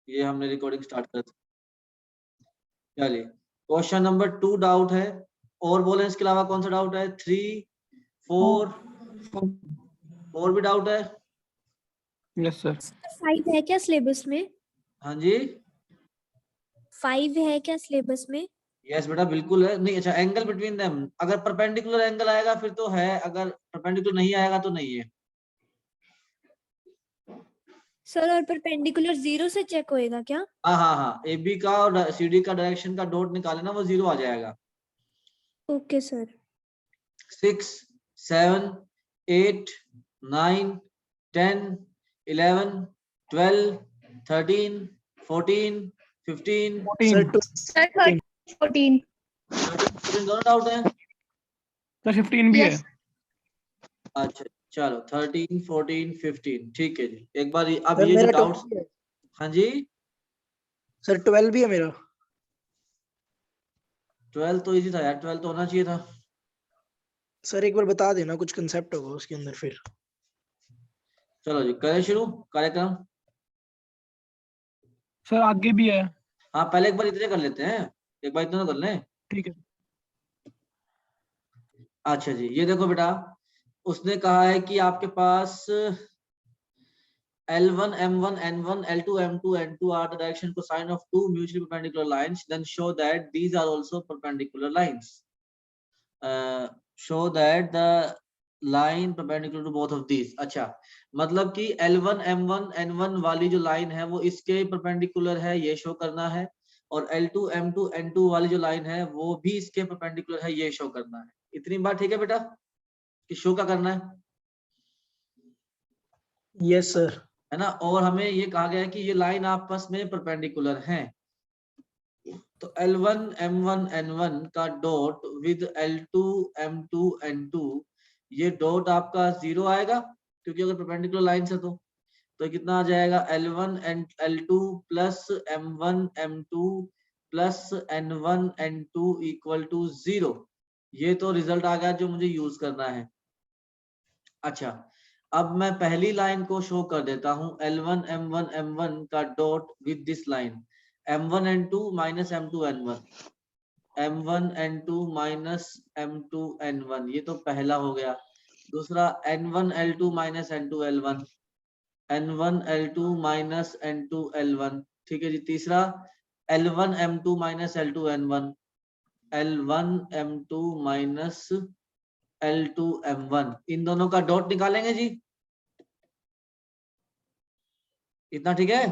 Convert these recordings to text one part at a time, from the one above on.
ये हमने recording start कर दी। चलिए क्वेश्चन नंबर 2 डाउट है, और बोले इसके अलावा कौन सा डाउट है? 3, 4 और भी डाउट है? Yes sir. 5 है क्या सिलेबस में? हाँ जी 5 है क्या सिलेबस में? यस बेटा बिल्कुल है। नहीं अच्छा, एंगल बिटवीन देम, अगर परपेंडिकुलर एंगल आएगा फिर तो है, अगर परपेंडिकुलर नहीं आएगा तो नहीं है। सर और परपेंडिकुलर 0 से चेक होएगा क्या? हाँ हाँ हाँ, ए बी का और सी डी का डायरेक्शन का डॉट निकाले ना, वो 0 आ जाएगा। Okay sir. 6, 7, 8, 9, 10, 11, 12, 13, 14, 15, सर 14 दोनों डाउट है? सर 15 भी है। Yes. अच्छा चलो 13, 14, 15 ठीक है जी। एक बार अब सर ये जो मेरा डाउट्स, 12 भी है। हाँ जी सर 12 भी है मेरा। 12 तो इजी था यार, 12 तो होना चाहिए था। सर एक बार बता देना, कुछ कंसेप्ट होगा उसके अंदर फिर। चलो जी करें शुरू कार्यक्रम। सर आगे भी है। हाँ पहले एक बार इतने कर लेते हैं, एक बार इतना तो कर लें। ठीक है। अच्छा जी ये देखो बेटा, उसने कहा है कि आपके पास L1, M1, N1, L2, M2, N2 are the direction cosine of two mutually perpendicular lines. Then show that these are also perpendicular lines. Show that the line perpendicular to both of these. अच्छा मतलब कि L1, M1, N1 वाली जो line है वो इसके perpendicular है, ये शो करना है, और L2, M2, N2 वाली जो लाइन है वो भी इसके परपेंडिकुलर है, ये शो करना है। इतनी बात ठीक है बेटा कि शो क्या करना है? Yes sir. है ना, और हमें ये कहा गया है कि ये लाइन आपस में परपेंडिकुलर हैं। तो L1, M1, N1 का dot with L2, M2, N2, ये डॉट आपका 0 आएगा क्योंकि अगर परपेंडिकुलर लाइन है तो कितना आ जाएगा? L1 and L2 plus M1 M2 plus N1 N2 equal to 0। ये तो रिजल्ट आ गया जो मुझे यूज करना है। अच्छा अब मैं पहली लाइन को शो कर देता हूं, L1 M1 M1 का dot with this line M1 N2 minus M2 N1, M1 N2 minus M2 N1, ये तो पहला हो गया। दूसरा N1 L2 minus N2 L1, N1 L2 minus N2 L1, ठीक है जी। तीसरा L1 M2 minus L2 N1, L1 M2 minus L2 M1, इन दोनों का डॉट निकालेंगे जी। इतना ठीक है?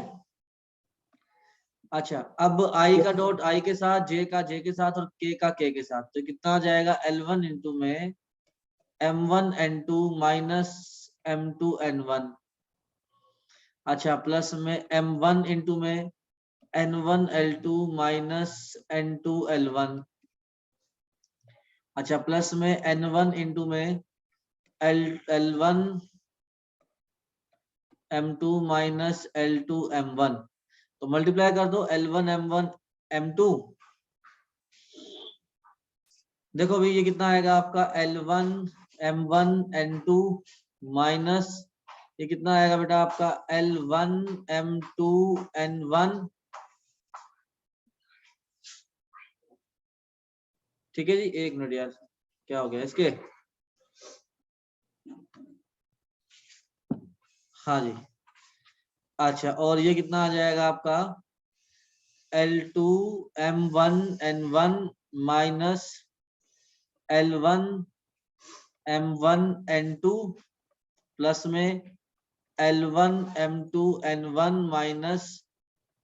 अच्छा अब I का डॉट I के साथ, J का J के साथ और K का K के साथ, तो कितना आ जाएगा? L1 इंटू में M1 N2 minus M2 N1, अच्छा प्लस में M1 इंटू में N1 L2 minus N2 L1, अच्छा प्लस में N1 इंटू में L1 M2 minus L2 M1, तो मल्टीप्लाई कर दो L1 M1 M2। देखो भाई ये कितना आएगा आपका? L1 M1 N2 माइनस ये कितना आएगा बेटा आपका? L1 M2 N1, ठीक है जी। एक मिनट यार, क्या हो गया इसके? हाँ जी अच्छा, और ये कितना आ जाएगा आपका? L2 M1 N1 minus L1 M1 N2 plus में L1 M2 N1 minus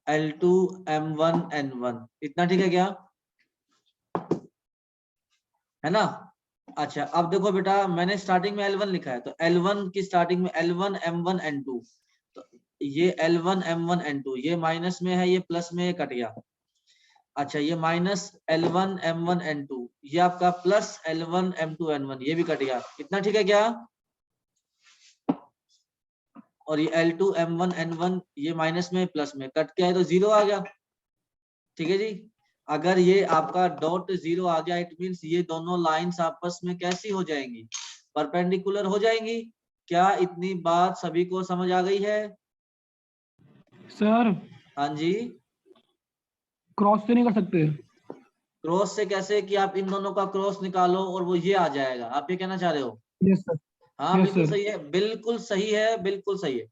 L2 M1 N1, इतना ठीक है क्या? है ना? अच्छा अब देखो बेटा, मैंने स्टार्टिंग में L1 लिखा है, तो L1 की स्टार्टिंग में L1 M1 N2, तो ये L1 M1 N2 ये माइनस में है, ये प्लस में कट गया। अच्छा ये माइनस L1 M1 N2, ये आपका प्लस L1 M2 N1, ये भी कट गया। इतना ठीक है क्या? और ये L2 M1 N1 ये माइनस में प्लस में कट के आए तो 0 आ गया, ठीक है जी। अगर ये आपका डॉट 0 आ गया, इट मींस ये दोनों लाइंस आपस में कैसी हो जाएंगी? परपेंडिकुलर हो जाएंगी। क्या इतनी बात सभी को समझ आ गई है? सर हाँ जी, क्रॉस से नहीं कर सकते? क्रॉस से कैसे कि आप इन दोनों का क्रॉस निकालो और वो ये आ जाएगा, आप ये कहना चाह रहे हो? Yes sir. हाँ यस बिल्कुल सर। सही है, बिल्कुल सही है, बिल्कुल सही है।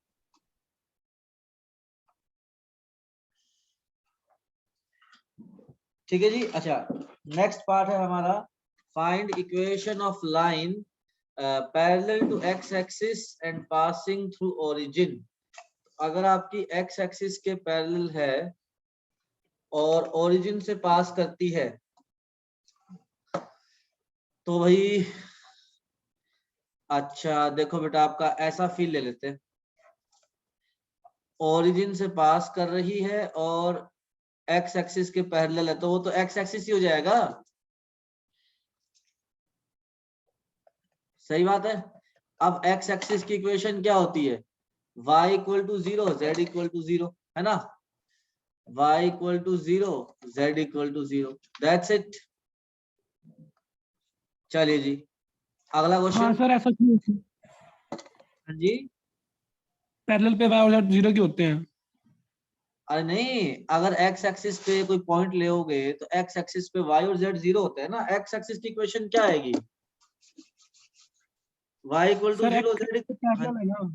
ठीक है जी। अच्छा, नेक्स्ट पार्ट है हमारा find equation of line parallel to X axis and passing through origin. अगर आपकी एक्स एक्सिस के पैरेलल है और ओरिजिन से पास करती है तो भाई, अच्छा देखो बेटा, आपका ऐसा फील ले लेते हैं, ओरिजिन से पास कर रही है और एक्स एक्सिस के पैरेलल है, तो वो तो एक्स एक्सिस ही हो जाएगा। सही बात है। अब एक्स एक्सिस की इक्वेशन क्या होती है? y equal to 0, z equal to 0, है ना? y equal to 0, z equal to 0, that's it. चलिए जी, अगला हाँ क्वेश्चन। सर, ऐसा क्यों? हाँ जी। पैरेलल पे y और z 0 के होते हैं? अरे नहीं, अगर एक्स एक्सिस पे कोई पॉइंट लेओगे तो एक्स एक्सिस पे y और z 0 होते हैं ना। एक्स एक्सिस की इक्वेशन क्या आएगी? y equal to sir 0, X z। पे हाँ, पैरेलल है ना?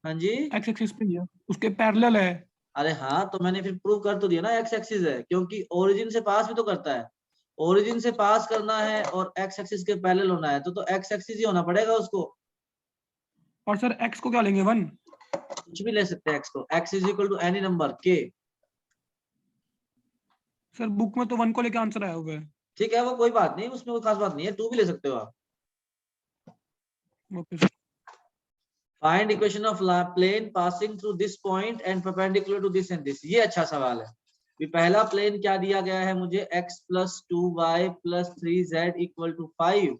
हाँ जी। एक्स एक्सिस पे ही है, उसके पैरेलल है। अरे हाँ, तो मैंने फिर प्रूव कर तो दिया ना एक्स एक्सिस है, क्योंकि ओरिजिन से पास भी तो करता है। ओरिजिन से पास करना है और एक्स एक्सिस के पैरेलल होना है, तो एक्स एक्सिस ही होना पड़ेगा उसको। और सर एक्स को क्या लेंगे, 1? कुछ भी ले सकते हैं एक्स को, X is equal to any number के। सर बुक में तो 1 को लेके आंसर आया हुआ है। ठीक है, वो कोई बात नहीं, उसमें कोई खास बात नहीं है, टू भी ले सकते हो आप। Okay sir. Find equation of plane passing through this point and perpendicular to this and this. ये अच्छा सवाल है। भी पहला प्लेन क्या दिया गया है मुझे, x plus 2y plus 3z equal to 5,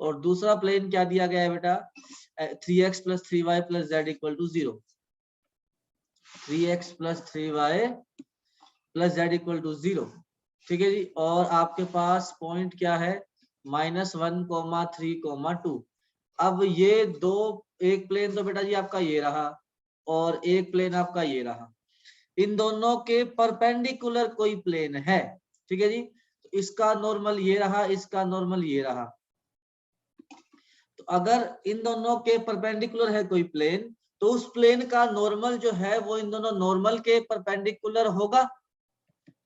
और दूसरा प्लेन क्या दिया गया है बेटा, 3x plus 3y plus z equal to 0। 3x plus 3y plus z equal to 0। ठीक है जी। और आपके पास पॉइंट क्या है, -1, 3, 2। अब ये दो, एक प्लेन तो बेटा जी आपका ये रहा और एक प्लेन आपका ये रहा, इन दोनों के परपेंडिकुलर कोई प्लेन है। ठीक है जी। तो इसका नॉर्मल ये रहा, इसका नॉर्मल ये रहा। तो अगर इन दोनों के परपेंडिकुलर है कोई प्लेन, तो उस प्लेन का नॉर्मल जो है वो इन दोनों नॉर्मल के परपेंडिकुलर होगा।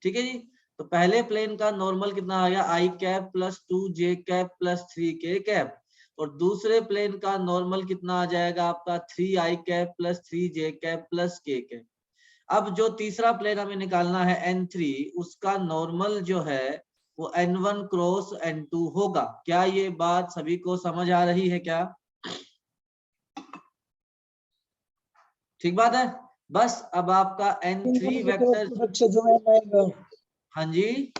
ठीक है जी। तो पहले प्लेन का नॉर्मल कितना आ गया, i cap plus 2j cap plus 3k cap, और दूसरे प्लेन का नॉर्मल कितना आ जाएगा आपका, 3i cap plus 3j cap plus k cap. अब जो तीसरा प्लेन हमें निकालना है n3, उसका नॉर्मल जो है वो n1 क्रॉस n2 होगा। क्या ये बात सभी को समझ आ रही है क्या? ठीक बात है। बस अब आपका इन n3 दोनों के क्रॉस वेक्टर। प्रोडक्ट से जो n आएगा, हाँ जी।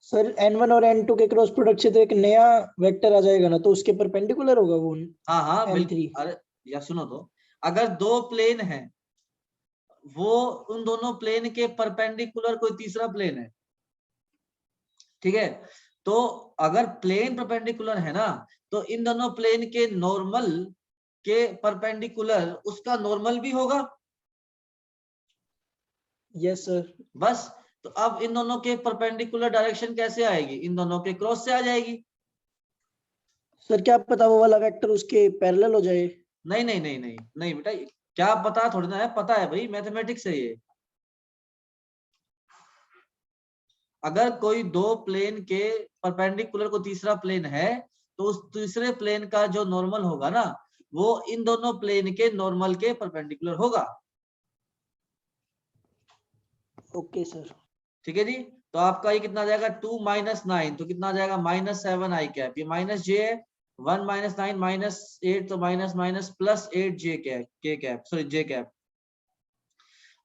सर n1 और n2 के क्रॉस प्रोडक्ट से तो एक नया वेक्टर आ जाएगा ना, तो उसके परपेंडिकुलर होगा वो हाँ हाँ बिल्कुल। n3। अरे या सुनो तो, अगर दो प्लेन है, वो उन दोनों प्लेन के परपेंडिकुलर कोई तीसरा प्लेन है। ठीक है। तो अगर प्लेन परपेंडिकुलर है ना, तो इन दोनों प्लेन के नॉर्मल के परपेंडिकुलर उसका नॉर्मल भी होगा। Yes sir. बस। तो अब इन दोनों के परपेंडिकुलर डायरेक्शन कैसे आएगी, इन दोनों के क्रॉस से आ जाएगी। सर क्या पता वो वाला वेक्टर उसके पैरेलल हो जाए। नहीं नहीं नहीं नहीं नहीं बेटा, क्या पता थोड़ी ना है, पता है भाई, मैथमेटिक्स है ये। अगर कोई दो प्लेन के परपेंडिकुलर को तीसरा प्लेन है, तो उस तीसरे प्लेन का जो नॉर्मल होगा ना, वो इन दोनों प्लेन के नॉर्मल के परपेंडिकुलर होगा। Okay sir. ठीक है जी। तो आपका ये कितना आ जाएगा, 2 - 9, तो कितना आ जाएगा, -7i कैप, ये माइनस जे है, 1 - 9 - 8, तो minus minus plus 8j cap sorry j cap,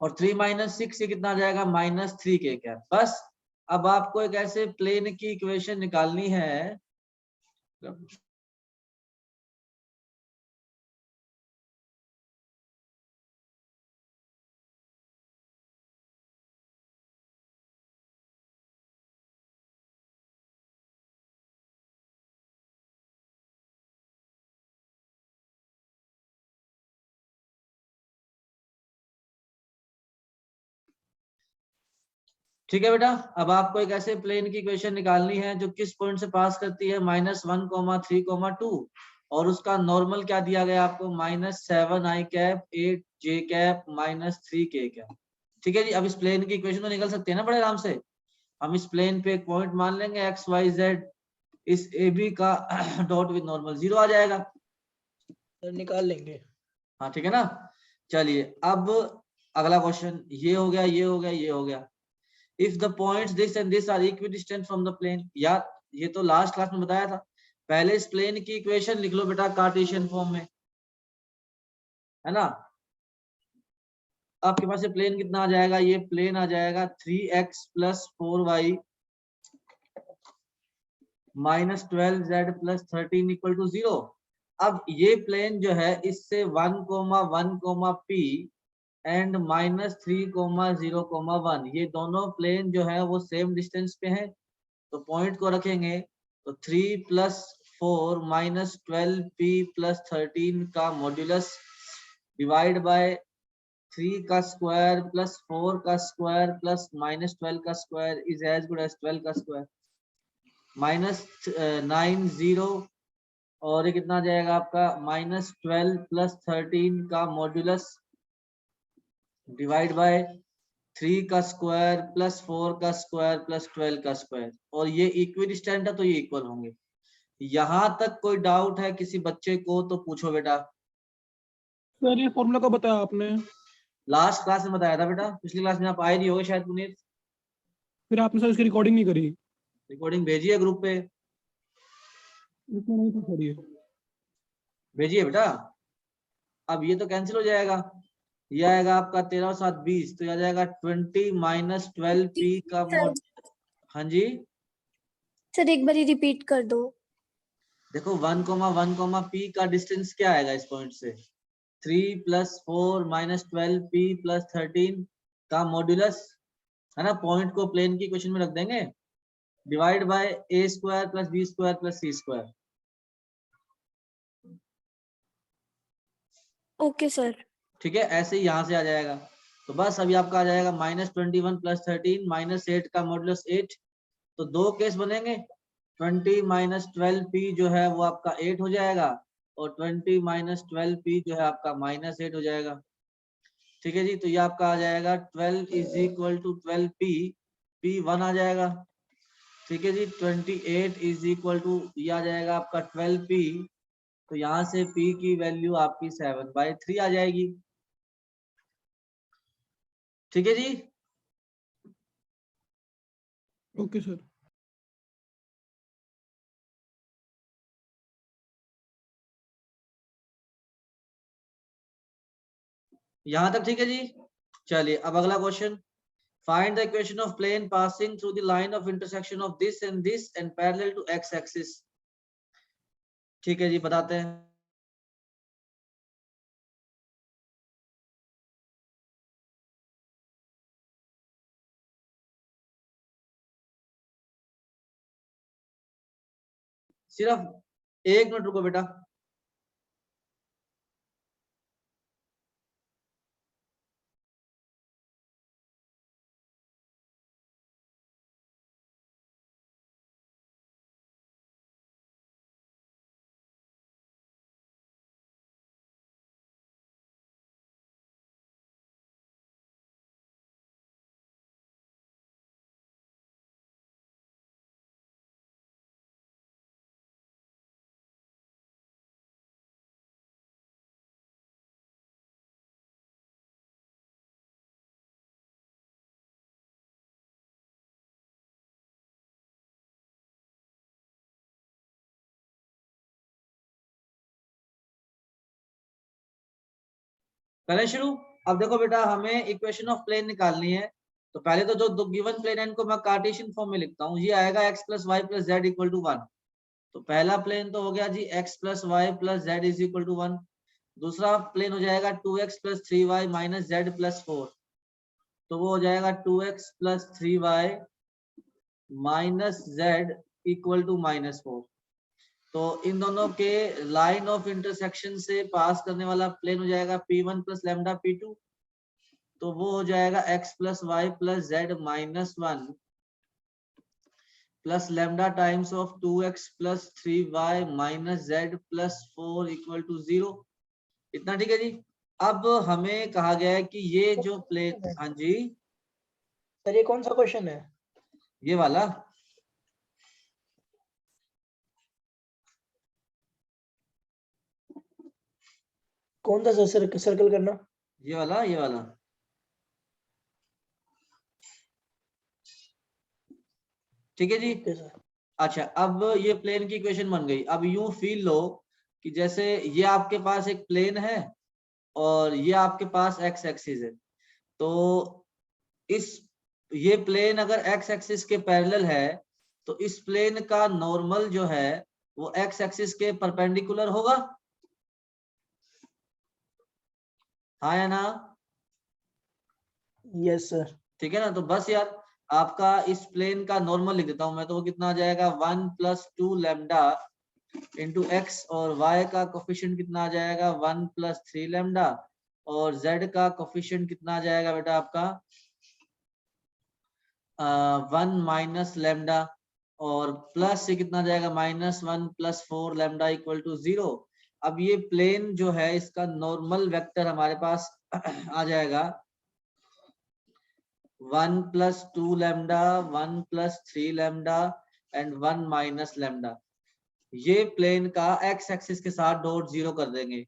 और 3 - 6 ये कितना आ जाएगा, -3k कैप। बस। अब आपको एक ऐसे प्लेन की इक्वेशन निकालनी है। ठीक है बेटा, अब आपको एक ऐसे प्लेन की इक्वेशन निकालनी है जो किस पॉइंट से पास करती है -1,3,2 और उसका नॉर्मल क्या दिया गया आपको -7i cap 8j cap -3k cap. ठीक है जी, अब इस प्लेन की इक्वेशन तो निकल सकती है ना बड़े आराम से। हम इस प्लेन पे एक पॉइंट मान लेंगे XYZ, इस AB का डॉट विद नॉर्मल 0 आ जाएगा। सर निकाल लेंगे। हाँ ठीक है ना। चलिए अब अगला क्वेश्चन, ये हो गया, ये हो गया, ये हो गया। If the points this and this are equidistant from the plane, यार ये तो लास्ट क्लास में बताया था। पहले इस प्लेन की इक्वेशन लिख लो बेटा कार्टेशियन फॉर्म में, है ना। आपके पास ये प्लेन कितना आ जाएगा, ये प्लेन आ जाएगा 3x + 4y - 12z + 13 = 0। अब ये प्लेन जो है इससे 1,1, P एंड -3,0,1 ये दोनों प्लेन जो है वो सेम डिस्टेंस पे हैं, तो पॉइंट को रखेंगे तो 3 + 4 - 12P + 13 का मॉड्यूलस डिवाइड बाय 3 का स्क्वायर + 4 का स्क्वायर + -12 का square is as good as 12 का स्क्वायर -90 और ये कितना आ जाएगा आपका -12 + 13 का मॉड्यूलस डिवाइड बाय 3 का स्क्वायर + 4 का स्क्वायर + 12 का स्क्वायर, और ये इक्विडिस्टेंट है तो ये इक्वल होंगे। यहां तक कोई डाउट है किसी बच्चे को तो पूछो बेटा। सर ये फॉर्मूला कब बताया आपने? लास्ट क्लास में बताया था बेटा, पिछली क्लास में आप आए नहीं होगे शायद पुनीत। फिर आपने सर इसकी रिकॉर्डिंग नहीं करी? रिकॉर्डिंग भेजी है ग्रुप पे, इसमें नहीं था सर ये। भेजिए बेटा। अब ये तो कैंसिल हो जाएगा, ये आएगा आपका 13 और 7 20, तो ये आ जाएगा 20 - 12P का मोड। हाँ जी सर एक बार रिपीट कर दो। देखो 1,1, P का डिस्टेंस क्या आएगा इस पॉइंट से, 3 + 4 - 12P + 13 का मॉड्यूलस, है ना। पॉइंट को प्लेन की इक्वेशन में रख देंगे, divide by A² + B² + C²। Okay sir. ठीक है, ऐसे ही यहाँ से आ जाएगा। तो बस अभी आपका आ जाएगा -21 + 13 -8 का मॉड्यूलस 8। तो दो केस बनेंगे, 20 - 12P जो है वो आपका 8 हो जाएगा और 20 - 12P जो है आपका -8 हो जाएगा। ठीक है जी, तो ये आपका आ जाएगा 12 = 12P, P 1 आ जाएगा। ठीक है जी, 28 ये आ जाएगा आपका 12P, तो यहाँ से P की वैल्यू आपकी 7/3 आ जाएगी। ठीक है जी, ओके सर। यहाँ तक ठीक है जी। चलिए अब अगला question, find the equation of plane passing through the line of intersection of this and parallel to x axis. ठीक है जी, बताते हैं। सिर्फ 1 मिनट रुको बेटा। करें शुरू। अब देखो बेटा, हमें इक्वेशन ऑफ प्लेन निकालनी है। तो पहले तो जो दो गिवन प्लेन है इनको मैं कार्टेशियन फॉर्म में लिखता हूँ। ये आएगा x + y + z = 1। तो पहला प्लेन तो हो गया जी x + y + z = 1। दूसरा प्लेन हो जाएगा 2x + 3y - z + 4, तो वो हो जाएगा 2x + 3y - z = -4। तो इन दोनों के लाइन ऑफ इंटरसेक्शन से पास करने वाला प्लेन हो जाएगा P1 + λ P2। तो वो हो जाएगा x plus Y plus Z minus 1 plus lambda times of 2x plus 3y minus Z plus 4 equal to 0। इतना ठीक है जी। अब हमें कहा गया है कि ये जो प्लेन, हाँ जी सर ये कौन सा क्वेश्चन है? ये वाला, कौन सा सर? सर्कल करना। ये वाला, ये वाला। ठीक है जी। Okay sir. अच्छा, अब ये प्लेन की इक्वेशन बन गई। अब यूं फील लो कि जैसे ये आपके पास एक प्लेन है और ये आपके पास एक्स एक्सिस है। तो इस ये प्लेन अगर एक्स एक्सिस के पैरेलल है तो इस प्लेन का नॉर्मल जो है वो एक्स एक्सिस के परपेंडिकुलर होगा, हाँ या ना? Yes sir. ठीक है ना। तो बस यार आपका इस प्लेन का नॉर्मल लिख देता हूं मैं, तो वो कितना आ जाएगा 1 प्लस 2 लैम्डा इंटू एक्स, और y का कोफिशिएंट कितना आ जाएगा 1 प्लस 3 लैम्डा, और z का कोफिशिएंट कितना आ जाएगा बेटा आपका 1 माइनस लैम्डा, और प्लस से कितना आ जाएगा -1 प्लस 4 लैम्डा इक्वल टू 0। अब ये प्लेन जो है इसका नॉर्मल वेक्टर हमारे पास आ जाएगा 1 plus 2 lambda, 1 plus 3 lambda and 1 minus lambda. ये प्लेन का एक्स एक्सिस के साथ डॉट 0 कर देंगे।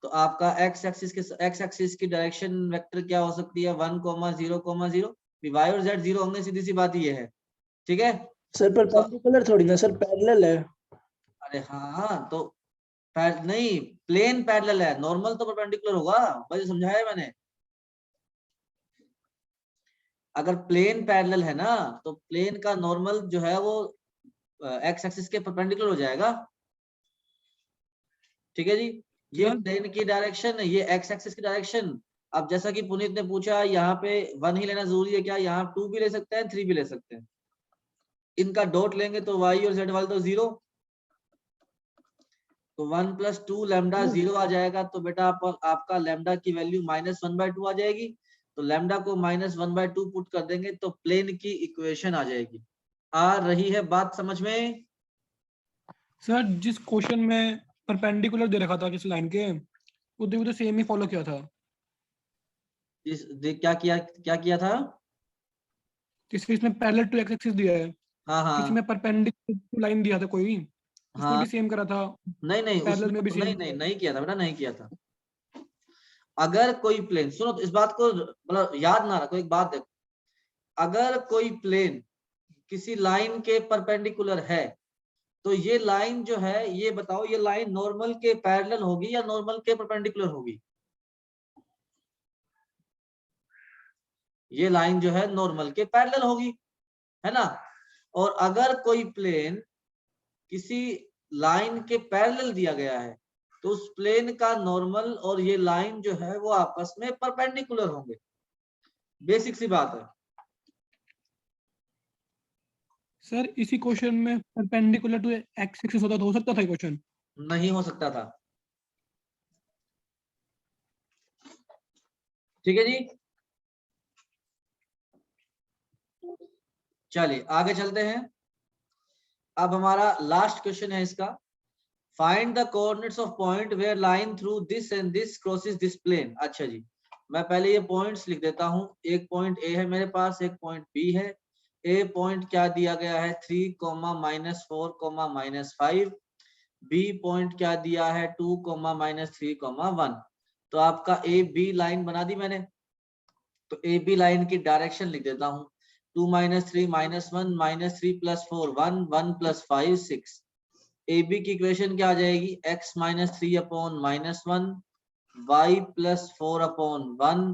तो आपका एक्स एक्सिस की डायरेक्शन वेक्टर क्या हो सकती है 1,0,0। वाई और जेड 0 होंगे, सीधी सी बात ये है। ठीक है सर परपेंडिकुलर थोड़ी ना सर, पैरेलल है। अरे हाँ, तो नहीं, प्लेन पैरेलल है, नॉर्मल तो परपेंडिकुलर होगा, बस समझाया मैंने। अगर प्लेन पैरेलल है ना तो प्लेन का नॉर्मल जो है वो एक्स एक्सिस के परपेंडिकुलर हो जाएगा। ठीक है जी। ये प्लेन की डायरेक्शन है, ये एक्स एक्सिस की डायरेक्शन। अब जैसा कि पुनीत ने पूछा यहाँ पे 1 ही लेना जरूरी है क्या? यहाँ 2 भी ले सकते हैं, 3 भी ले सकते हैं। इनका डॉट लेंगे तो y और z वाले तो 0, तो 1 प्लस 2 लैम्डा 0 आ जाएगा। तो बेटा आपका लैम्डा की वैल्यू -1/2 आ जाएगी। तो लैम्डा को -1/2 पुट कर देंगे तो प्लेन की इक्वेशन आ जाएगी। आ रही है बात समझ में? सर जिस क्वेश्चन में परपेंडिकुलर दे रखा था किस लाइन के, उधर भी तो सेम ही फॉलो किया था। क्या किया था? किसी इसमें पैरेलल टू एक्स एक्सिस दिया है, हाँ हाँ किसी में परपेंडिकुलर लाइन दिया था कोई, उसमें हाँ। भी सेम करा था, नहीं नहीं, पैरेलल उसमें में भी नहीं सेम। नहीं नहीं किया था बेटा, नहीं किया था। अगर कोई प्लेन, सुनो तो इस बात को मतलब याद ना रखो, एक बात देखो, अगर कोई प्लेन किसी लाइन के परपेंडिकुलर है तो ये लाइन जो है, ये बताओ ये लाइन नॉर्मल के पैरेलल होगी या नॉर्मल के परपेंडिकुलर होगी? ये लाइन जो है नॉर्मल के पैरेलल होगी, है ना। और अगर कोई प्लेन किसी लाइन के पैरेलल दिया गया है तो उस प्लेन का नॉर्मल और ये लाइन जो है वो आपस में परपेंडिकुलर होंगे। बेसिक सी बात है। सर इसी क्वेश्चन में परपेंडिकुलर टू एक्स एक्सिस होता तो हो सकता था क्वेश्चन? नहीं हो सकता था। ठीक है जी, चलिए आगे चलते हैं। अब हमारा लास्ट क्वेश्चन है इसका, find the coordinates of point where line through this and this crosses this plane. अच्छा जी, मैं पहले ये पॉइंट्स लिख देता हूं। एक पॉइंट ए है मेरे पास, एक पॉइंट बी है। ए पॉइंट क्या दिया गया है 3, -4, -5। बी पॉइंट क्या दिया है 2, -3, 1। तो आपका ए बी लाइन बना दी मैंने। तो ए बी लाइन की डायरेक्शन लिख देता हूँ 2 - 3 - 1 -3 + 4 1 1 + 5 6। ए बी की इक्वेशन क्या आ जाएगी x - 3 upon -1 y + 4 upon 1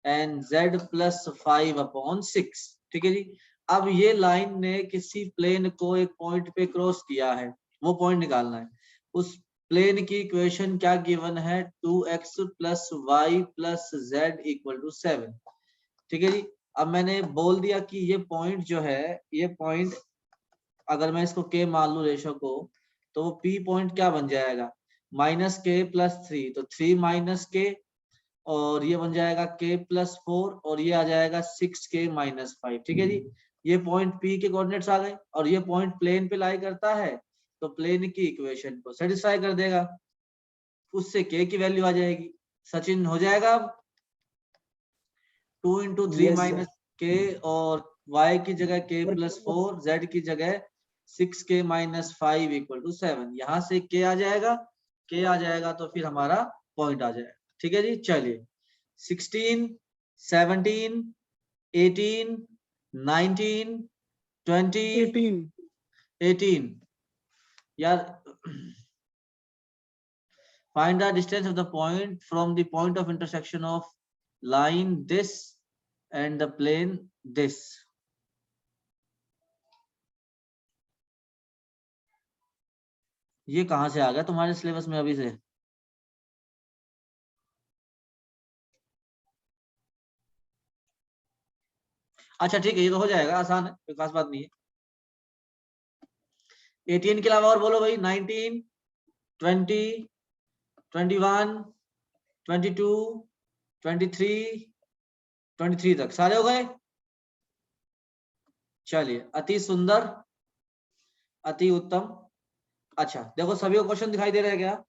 and z + 5 upon 6। ठीक है जी। अब ये लाइन ने किसी प्लेन को एक पॉइंट पे क्रॉस किया है, वो पॉइंट निकालना है। उस प्लेन की इक्वेशन क्या गिवन है 2x + y + z = 7। ठीक है जी। अब मैंने बोल दिया कि ये पॉइंट जो है, ये पॉइंट अगर मैं इसको k मान लूं रेशो को, तो वो p पॉइंट क्या बन जाएगा -k + 3। तो 3 - k और ये बन जाएगा k+4 और ये आ जाएगा 6k-5। ठीक है जी, ये पॉइंट P के कोऑर्डिनेट्स आ गए और ये पॉइंट प्लेन पे लाई करता है तो प्लेन की इक्वेशन को सेटिस्फाई कर देगा, उससे k की वैल्यू आ जाएगी। सचिन हो जाएगा अब 2 × 3 Yes, sir. k और y की जगह k+4, z की जगह 6k-5 = 7। यहाँ से k आ जाएगा तो फिर हमारा पॉइंट आ जाएगा। ठीक है जी, चलिए 16, 17, 18, 19, 20, 18 यार find the distance of the point from the point of intersection of line this and the plane this। ये कहां से आ गया तुम्हारे सिलेबस में अभी से? अच्छा ठीक है, ये तो हो जाएगा, आसान है, कोई खास बात नहीं है। 18 के अलावा और बोलो भाई। 19, 20, 21, 22, 23, 23 तक सारे हो गए। चलिए, अति सुंदर, अति उत्तम। अच्छा देखो, सभी को क्वेश्चन दिखाई दे रहा है क्या?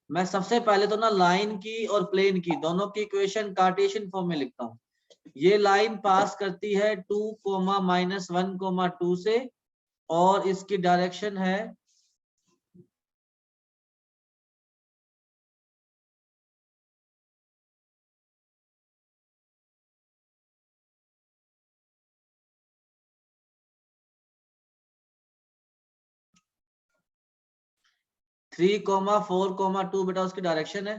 मैं सबसे पहले तो ना लाइन की और प्लेन की दोनों की इक्वेशन कार्टेशियन फॉर्म में लिखता हूँ। ये लाइन पास करती है 2, -1, 2 से और इसकी डायरेक्शन है थ्री, 4, 2 बेटा उसकी डायरेक्शन है।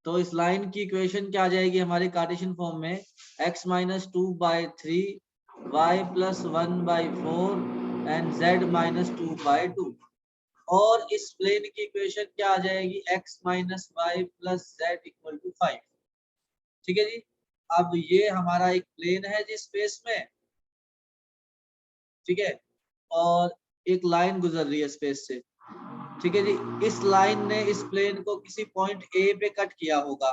तो इस लाइन की इक्वेशन क्या आ जाएगी हमारी कार्टेशियन फॉर्म में? x - 2/3, y + 1/4 and z - 2/2। और इस प्लेन की इक्वेशन क्या आ जाएगी? x - y + z = 5। ठीक है जी, अब ये हमारा एक प्लेन है जी स्पेस में, ठीक है, और एक लाइन गुजर रही है स्पेस से। ठीक है जी, इस लाइन ने इस प्लेन को किसी पॉइंट ए पे कट किया होगा।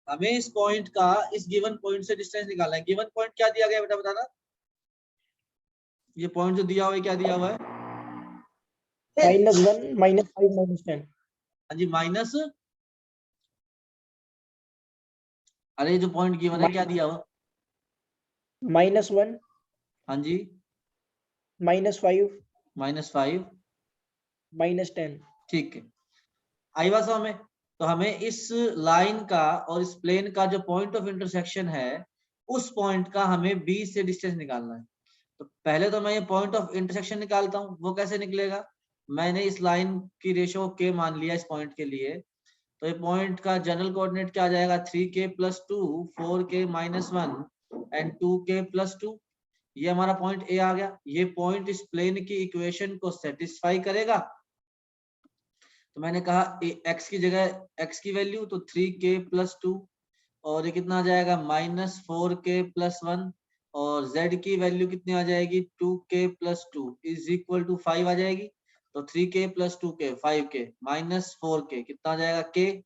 हमें इस पॉइंट का इस गिवन पॉइंट से डिस्टेंस निकालना है। गिवन पॉइंट क्या दिया गया बेटा, बताना। ये पॉइंट जो दिया हुआ है क्या दिया हुआ है? -1, -5, -10। हाँ जी, माइनस, अरे ये जो पॉइंट गिवन है क्या दिया हुआ? -1, हाँ जी, -5, -5। -10। ठीक है, आई बात समझ में? तो हमें इस लाइन का और इस प्लेन का जो पॉइंट ऑफ इंटरसेक्शन है, उस पॉइंट का हमें बी से डिस्टेंस निकालना है। तो पहले तो मैं ये पॉइंट ऑफ इंटरसेक्शन निकालता हूँ। वो कैसे निकलेगा? मैंने इस लाइन की रेशो के मान लिया इस पॉइंट के लिए, तो ये पॉइंट का जनरल कोऑर्डिनेट क्या आ जाएगा? 3k+2, 4k-1 and 2k+2। ये हमारा पॉइंट ए आ गया। ये पॉइंट इस प्लेन की इक्वेशन को सेटिस्फाई करेगा। तो मैंने कहा x की जगह x की वैल्यू तो 3k+2 और ये कितना आ जाएगा? -4k+1 और z की वैल्यू कितनी आ जाएगी? 2k+2 = 5 आ जाएगी। तो 3k+2k 5k -4k कितना आ जाएगा? k।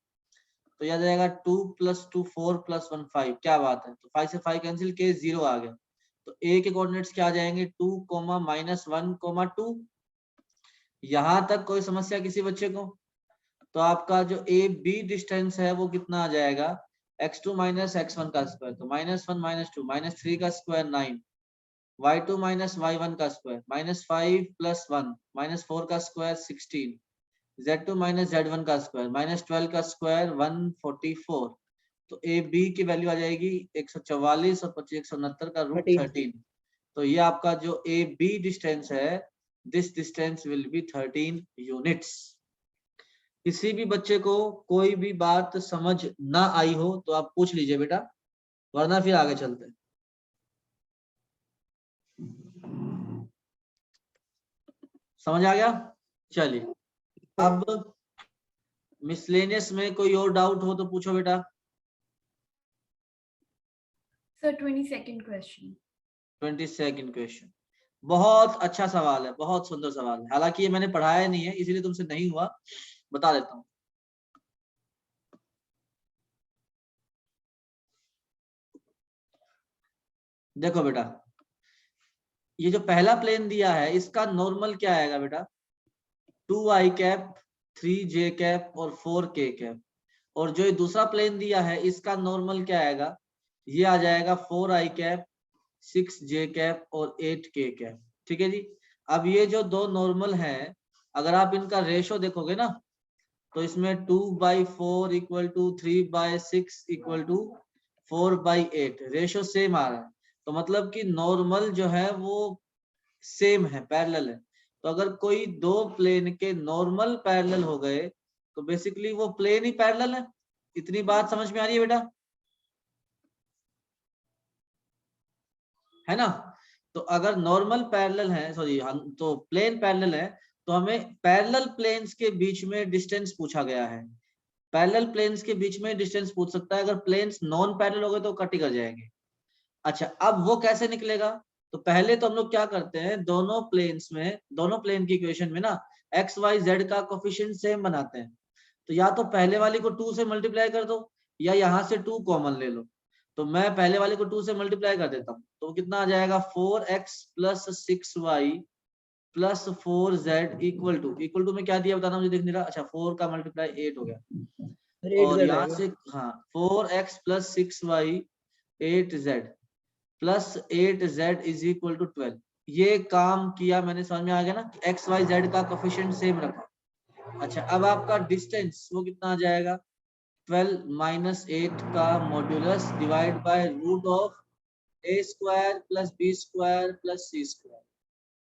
तो यह आ जाएगा 2 + 2 4 + 1 5। क्या बात है? तो 5 से 5 कैंसिल, k 0 आ गया। तो a के कोऑर्डिनेट्स क्या आ जाएंगे? 2, -1, 2। यहां तक कोई समस्या किसी बच्चे को? तो आपका जो ए बी डिस्टेंस है वो कितना आ जाएगा? x2 - x1 का स्क्वायर, तो -1 - 2 -3 का स्क्वायर 9, y2 - y1 का स्क्वायर -5 + 1 -4 का स्क्वायर 16, z2 - z1 का स्क्वायर -12 का स्क्वायर 144। तो ए बी की वैल्यू आ जाएगी 144 और 25 169 का रूट 13। तो ये आपका जो ए बी डिस्टेंस है, this distance will be 13 units. किसी भी बच्चे को कोई भी बात समझ ना आई हो तो आप पूछ लीजिए बेटा, वरना फिर आगे चलते हैं। समझ आ गया? चलिए, अब मिसलेनियस में कोई और डाउट हो तो पूछो बेटा। Sir, 22nd question. 22nd question, बहुत अच्छा सवाल है, बहुत सुंदर सवाल है। हालांकि ये मैंने पढ़ाया नहीं है, इसीलिए तुमसे नहीं हुआ, बता देता हूँ। देखो बेटा, ये जो पहला प्लेन दिया है इसका नॉर्मल क्या आएगा बेटा, 2i कैप, 3j कैप और 4k कैप। और जो ये दूसरा प्लेन दिया है इसका नॉर्मल क्या आएगा, ये आ जाएगा 4i कैप, 6j कैप और 8k कैप। ठीक है जी। अब ये जो दो नॉर्मल हैं, अगर आप इनका रेशो देखोगे ना, तो इसमें 2/4 equal to 3/6 equal to 4/8 ratio same आ रहा है। तो मतलब कि नॉर्मल जो है वो सेम है, पैरेलल है। तो अगर कोई दो प्लेन के नॉर्मल पैरेलल हो गए तो बेसिकली वो प्लेन ही पैरेलल है। इतनी बात समझ में आ रही है बेटा, है ना? तो अगर नॉर्मल पैरेलल है, सॉरी तो प्लेन पैरेलल है, तो हमें पैरेलल प्लेन्स के बीच में डिस्टेंस पूछा गया है। पैरेलल प्लेन्स के बीच में डिस्टेंस पूछ सकता है, अगर प्लेन्स नॉन पैरेलल हो गए तो कट ही कर जाएंगे। अच्छा, अब वो कैसे निकलेगा? तो पहले तो हम लोग क्या करते हैं, दोनों प्लेन्स में, दोनों प्लेन की इक्वेशन में ना एक्स वाई जेड का कोफिशिएंट सेम बनाते हैं। तो या तो पहले वाली को 2 से मल्टीप्लाई कर दो, या यहाँ से 2 कॉमन ले लो। तो मैं पहले वाले को 2 से मल्टीप्लाई कर देता हूँ, तो कितना आ जाएगा, 4x + 6y + 4z equal to में क्या दिया बताना मुझे दिख नहीं रहा। अच्छा, 4 का मल्टीप्लाई 8 हो गया, और यहाँ से हाँ 4x + 6y 8z + 8z is equal to 12। ये काम किया मैंने, समझ में आ गया ना, एक्स वाई जेड का कोफिशिएंट सेम रखा। अच्छा, अब आपका डिस्टेंस वो कितना आ जाएगा, 12 - 8 का modulus divide by root of a square + b square + c square,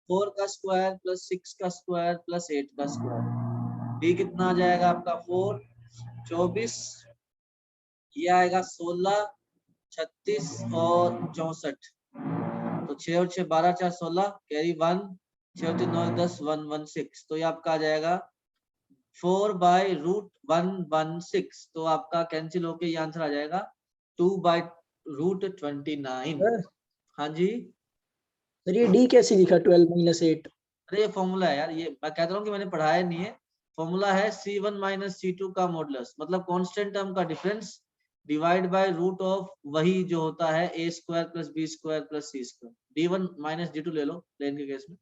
4 का स्क्वायर + 6 का स्क्वायर + 8 का स्क्वायर। b कितना आ जाएगा आपका 4, 24, ये आएगा 16, 36 और 64। तो 6 और 6 12, 4 16, कैरी 1, 6 और 3 9 10, 116। तो ये आपका आ जाएगा 4/√116। तो आपका कैंसिल होके ये आंसर आ जाएगा 2/√29। हाँ जी, सर ये डी कैसे लिखा 12 - 8? अरे ये फॉर्मूला है यार, ये मैं कहता हूँ कि मैंने पढ़ाया नहीं है। फॉर्मूला है C1 - C2 का मॉडुलस, मतलब कांस्टेंट टर्म का difference divide by root of वही जो होता है a square + b square + c square. d1 - d2 ले लो प्लेन के केस में,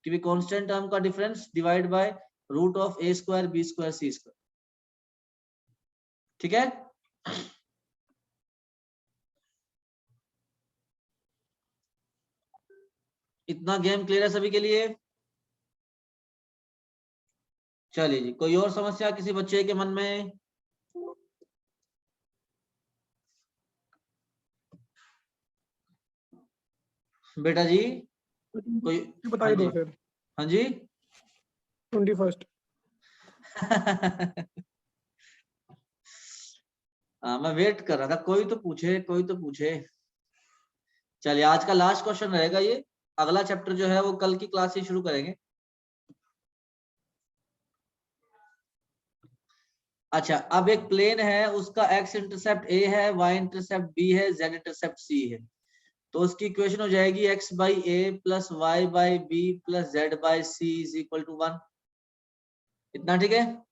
क्योंकि कांस्टेंट टर्म का difference divide by root of a square b square c square. ठीक है, इतना गेम क्लियर है सभी के लिए? चलिए जी, कोई और समस्या किसी बच्चे के मन में? बेटा जी कोई? बता हाँ ही दो जी, फिर। हाँ जी 21st। हाँ, मैं वेट कर रहा था, कोई तो पूछे, कोई तो पूछे। चलिए, आज का लास्ट क्वेश्चन रहेगा ये। अगला चैप्टर जो है वो कल की क्लास से शुरू करेंगे। अच्छा, अब एक प्लेन है, उसका x इंटरसेप्ट a है, y इंटरसेप्ट b है, z इंटरसेप्ट c है। तो उसकी इक्वेशन हो जाएगी x/a + y/b + z/c = 1। इतना ठीक है?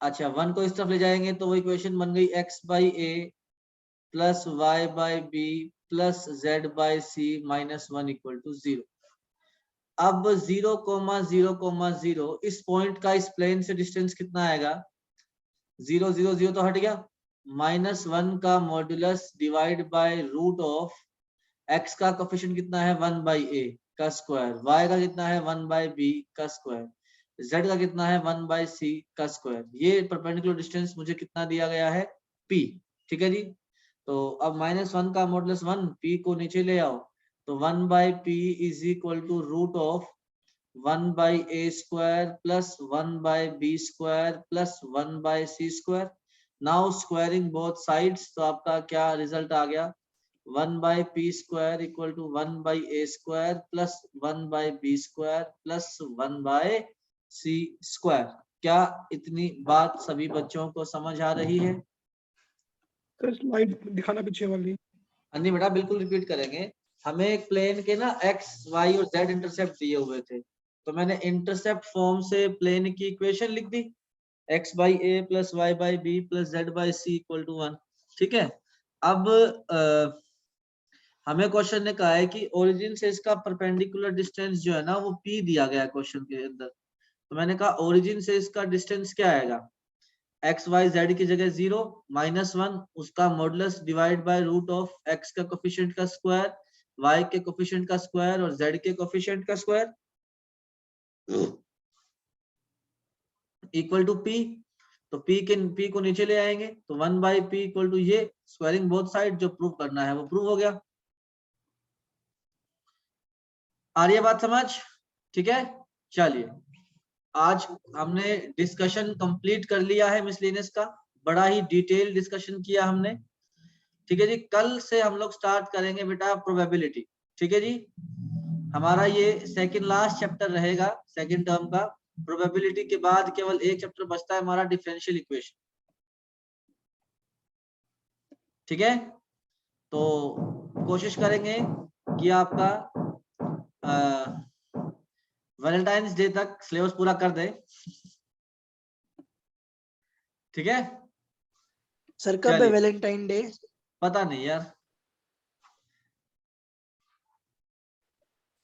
अच्छा, 1 को इस तरफ ले जाएंगे तो वो इक्वेशन बन गई x/a + y/b + z/c - 1 = 0। अब 0, 0, 0 इस पॉइंट का इस प्लेन से डिस्टेंस कितना आएगा? 0 0 0 तो हट गया, -1 का modulus divide by root of x का कोफिशिएंट कितना है 1/a का स्क्वायर, y का कितना है 1/b का स्क्वायर, z का कितना है 1/c का स्क्वायर। ये परपेंडिकुलर डिस्टेंस मुझे कितना दिया गया है, p। ठीक है जी। तो अब -1 का मॉडुलस 1, p को नीचे ले आओ, तो 1/p = root of 1/a square + 1/b square + 1/c square. Now squaring both sides, तो आपका क्या रिजल्ट आ गया, 1/p square = 1/a square + 1/b square + 1/c square. क्या इतनी बात सभी बच्चों को समझ आ रही है? सर स्लाइड दिखाना पीछे वाली। हाँ जी बेटा, बिल्कुल रिपीट करेंगे। हमें एक प्लेन के ना x, y और z इंटरसेप्ट दिए हुए थे, तो मैंने इंटरसेप्ट फॉर्म से प्लेन की इक्वेशन लिख दी, x/a + y/b + z/c = 1। ठीक है, अब हमें क्वेश्चन ने कहा है कि ओरिजिन से इसका परपेंडिकुलर डिस्टेंस जो है ना वो p दिया गया है क्वेश्चन के अंदर। तो मैंने कहा ओरिजिन से इसका डिस्टेंस क्या आएगा, एक्स वाई जेड की जगह 0 -1 उसका modulus divide by root of X का कोफिशिएंट का स्क्वायर, वाई के कोफिशिएंट का स्क्वायर और जेड के कोफिशिएंट का स्क्वायर इक्वल टू p। तो p को नीचे ले आएंगे तो 1/p इक्वल टू ये स्क्वायरिंग बोथ साइड, जो प्रूव करना है वो प्रूव हो गया। आ रही है बात समझ? ठीक है, चलिए आज हमने डिस्कशन कंप्लीट कर लिया है मिसलेनियस का, बड़ा ही डिटेल डिस्कशन किया हमने। ठीक है जी, कल से हम लोग स्टार्ट करेंगे बेटा प्रोबेबिलिटी। ठीक है जी, हमारा ये सेकंड लास्ट चैप्टर रहेगा सेकंड टर्म का। प्रोबेबिलिटी के बाद केवल एक चैप्टर बचता है हमारा, डिफरेंशियल इक्वेशन। ठीक है, तो कोशिश करेंगे कि आपका वैलेंटाइंस डे तक सिलेबस पूरा कर दे। ठीक है, सर कब है चलिए। Valentine day? पता नहीं यार,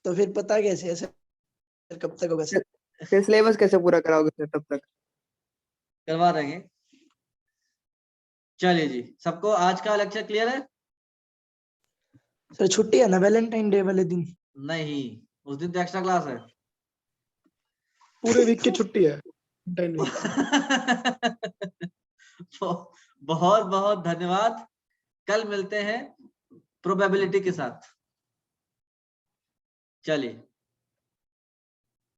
तो फिर पता कैसे है सर कब तक होगा सर? फिर सिलेबस कैसे पूरा कराओगे सर तब तक? करवा देंगे। चलिए जी, सबको आज का लेक्चर क्लियर है? सर छुट्टी है ना वैलेंटाइन डे वाले दिन? नहीं, उस दिन तो एक्स्ट्रा क्लास है। पूरे वीक की छुट्टी है। बहुत बहुत धन्यवाद, कल मिलते हैं प्रोबेबिलिटी के साथ। चलिए।